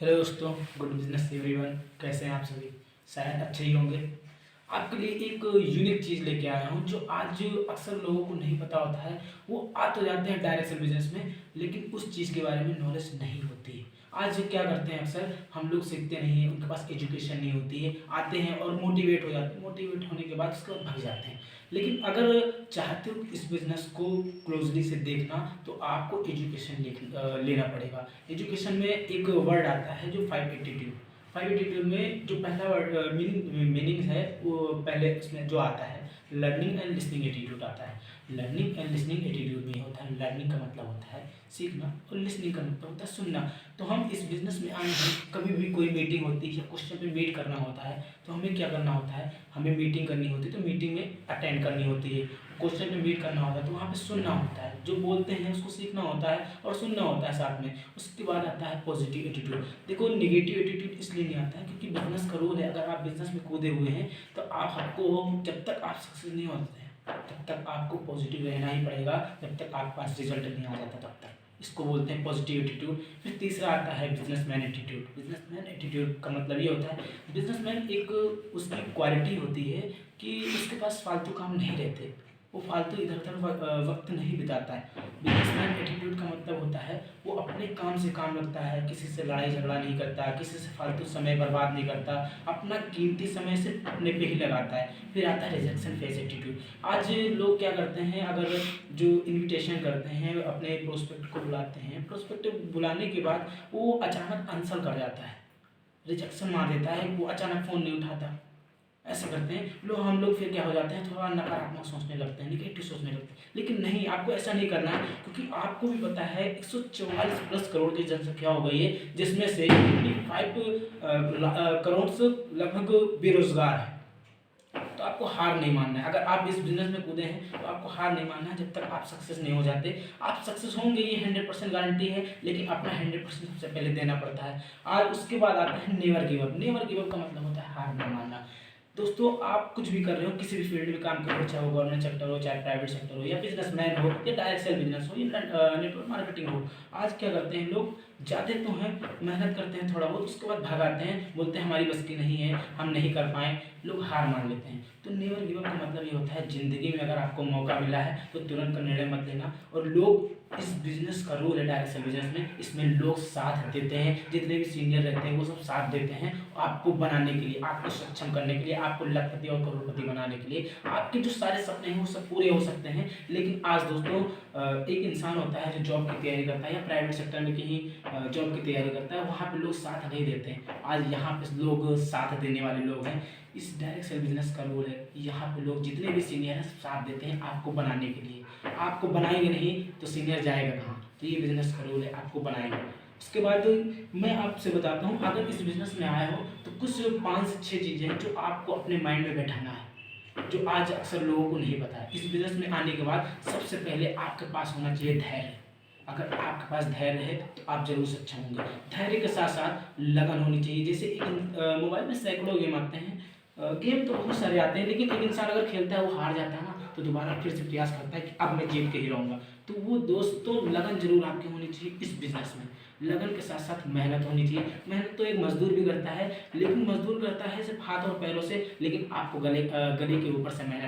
Hello दोस्तों, good business everyone. कैसे हैं आप सभी? शायद अच्छे ही होंगे। आपके लिए एक यूनिक चीज़ लेके आया हूँ जो आज अक्सर लोगों को नहीं पता होता है। वो आ तो जाते हैं डायरेक्ट सेल बिजनेस में, लेकिन उस चीज़ के बारे में नॉलेज नहीं होती है। आज क्या करते हैं, अक्सर हम लोग सीखते नहीं हैं, उनके पास एजुकेशन नहीं होती है। आते हैं और मोटिवेट हो जाते हैं, मोटिवेट होने के बाद उसके बाद भाग जाते हैं। लेकिन अगर चाहते हो कि इस बिज़नेस को क्लोजली से देखना, तो आपको एजुकेशन लेना पड़ेगा। एजुकेशन में एक वर्ड आता है जो 582। 582 में जो पहला वर्ड मीनिंग है, वो पहले उसमें जो आता है लर्निंग एंड लिसनिंग एटीट्यूड आता है। लर्निंग एंड लिसनिंग एटीट्यूड में होता है, लर्निंग का मतलब होता है सीखना और लिसनिंग का मतलब होता है सुनना। तो हम इस बिज़नेस में आए हैं, कभी भी कोई मीटिंग होती है या क्वेश्चन पे मीट करना होता है, तो हमें क्या करना होता है, हमें मीटिंग करनी होती है, तो मीटिंग में अटेंड करनी होती है। क्वेश्चन पे मीट करना होता है, तो वहाँ पे सुनना होता है, जो बोलते हैं उसको सीखना होता है और सुनना होता है साथ में। उसके बाद आता है पॉजिटिव एटीट्यूड। देखो, नेगेटिव एटीट्यूड इसलिए नहीं आता है क्योंकि बिजनेस का रूल है, अगर आप बिजनेस में कूदे हुए हैं तो आपको, जब तक आप सक्सेस नहीं होते हैं तब तक आपको पॉजिटिव रहना ही पड़ेगा, जब तक आपके पास रिजल्ट नहीं आ जाता तब तक। इसको बोलते हैं पॉजिटिव एटीट्यूड। फिर तीसरा आता है बिजनेसमैन एटीट्यूड। बिजनेसमैन एटीट्यूड का मतलब ये होता है, बिजनेसमैन एक उसकी क्वालिटी होती है कि उसके पास फालतू काम नहीं रहते, वो फालतू इधर उधर वक्त नहीं बिताता है। बिजनेसमैन एटीट्यूड का मतलब होता है वो अपने काम से काम रखता है, किसी से लड़ाई झगड़ा नहीं करता, किसी से फालतू समय बर्बाद नहीं करता, अपना कीमती समय सिर्फ अपने पे ही लगाता है। फिर आता है रिजेक्शन फेस एटीट्यूड। आज लोग क्या करते हैं, अगर जो इनविटेशन करते हैं, अपने प्रोस्पेक्ट को बुलाते हैं, प्रोस्पेक्ट बुलाने के बाद वो अचानक आंसर कर जाता है, रिजेक्शन मार देता है, वो अचानक फ़ोन नहीं उठाता। ऐसे करते हैं लोग। हम लोग फिर क्या हो जाते हैं, थोड़ा नकारात्मक सोचने लगते हैं, नेगेटिव सोचने लगते हैं। लेकिन नहीं, आपको ऐसा नहीं करना है, क्योंकि आपको भी पता है 144 प्लस करोड़ की जनसंख्या हो गई है, जिसमें से 5 करोड़ से लगभग बेरोजगार है। तो आपको हार नहीं मानना है। अगर आप इस बिजनेस में कूदे हैं तो आपको हार नहीं मानना है, जब तक आप सक्सेस नहीं हो जाते। आप सक्सेस होंगे ये 100% गारंटी है, लेकिन अपना 100% सबसे पहले देना पड़ता है। और उसके बाद आता है never give up. Never give up का मतलब होता है हार नहीं मानना। दोस्तों, आप कुछ भी कर रहे हो, किसी भी फील्ड में काम कर रहे हो, चाहे वो गवर्नमेंट सेक्टर हो, चाहे प्राइवेट सेक्टर हो, या बिजनेसमैन हो, या डायरेक्ट सेल बिजनेस हो, या नेटवर्क मार्केटिंग हो। आज क्या करते हैं लोग, जाते तो हैं, मेहनत करते हैं थोड़ा बहुत, उसके बाद भगाते हैं, बोलते हैं हमारी बस की नहीं है, हम नहीं कर पाए, लोग हार मान लेते हैं। तो नेवर गिव अप का मतलब ये होता है, ज़िंदगी में अगर आपको मौका मिला है तो तुरंत का निर्णय मत लेना। और लोग, इस बिज़नेस का रूल है डायरेक्ट सेल बिजनेस में, इसमें लोग साथ देते हैं, जितने भी सीनियर रहते हैं वो सब साथ देते हैं आपको बनाने के लिए, आपको सक्षम करने के लिए, आपको लखपति और करोड़पति बनाने के लिए। आपके जो सारे सपने हैं वो सब पूरे हो सकते हैं। लेकिन आज दोस्तों, एक इंसान होता है जो जॉब की तैयारी करता है या प्राइवेट सेक्टर में कहीं जॉब की तैयारी करता है, वहाँ पे लोग साथ नहीं देते हैं। आज यहाँ पे लोग साथ देने वाले लोग हैं। इस डायरेक्ट सेल बिजनेस का रूल है, यहाँ पे लोग जितने भी सीनियर हैं सब साथ देते हैं आपको बनाने के लिए। आपको बनाएंगे नहीं तो सीनियर जाएगा कहाँ? तो ये बिजनेस का रूल है, आपको बनाएंगे। उसके बाद मैं आपसे बताता हूँ, अगर इस बिजनेस में आए हो तो कुछ 5 से 6 चीज़ें हैं जो आपको अपने माइंड में बैठाना है, जो आज अक्सर लोगों को नहीं पता है। इस बिजनेस में आने के बाद सबसे पहले आपके पास होना चाहिए धैर्य। अगर आपके पास धैर्य है तो आप जरूर सक्षम होंगे। धैर्य के साथ साथ लगन होनी चाहिए। जैसे एक मोबाइल में सैकड़ों गेम आते हैं, गेम तो बहुत सारे आते हैं, लेकिन एक इंसान अगर खेलता है वो हार जाता है ना, तो दोबारा फिर से प्रयास करता है कि अब मैं जीत के ही रहूँगा। तो वो दोस्तों, लगन जरूर आपकी होनी चाहिए इस बिजनेस में। लगन के साथ साथ मेहनत होनी चाहिए। मेहनत तो एक मजदूर भी करता है, लेकिन मजदूर करता है सिर्फ हाथ और पैरों से, लेकिन आपको गले के ऊपर से मेहनत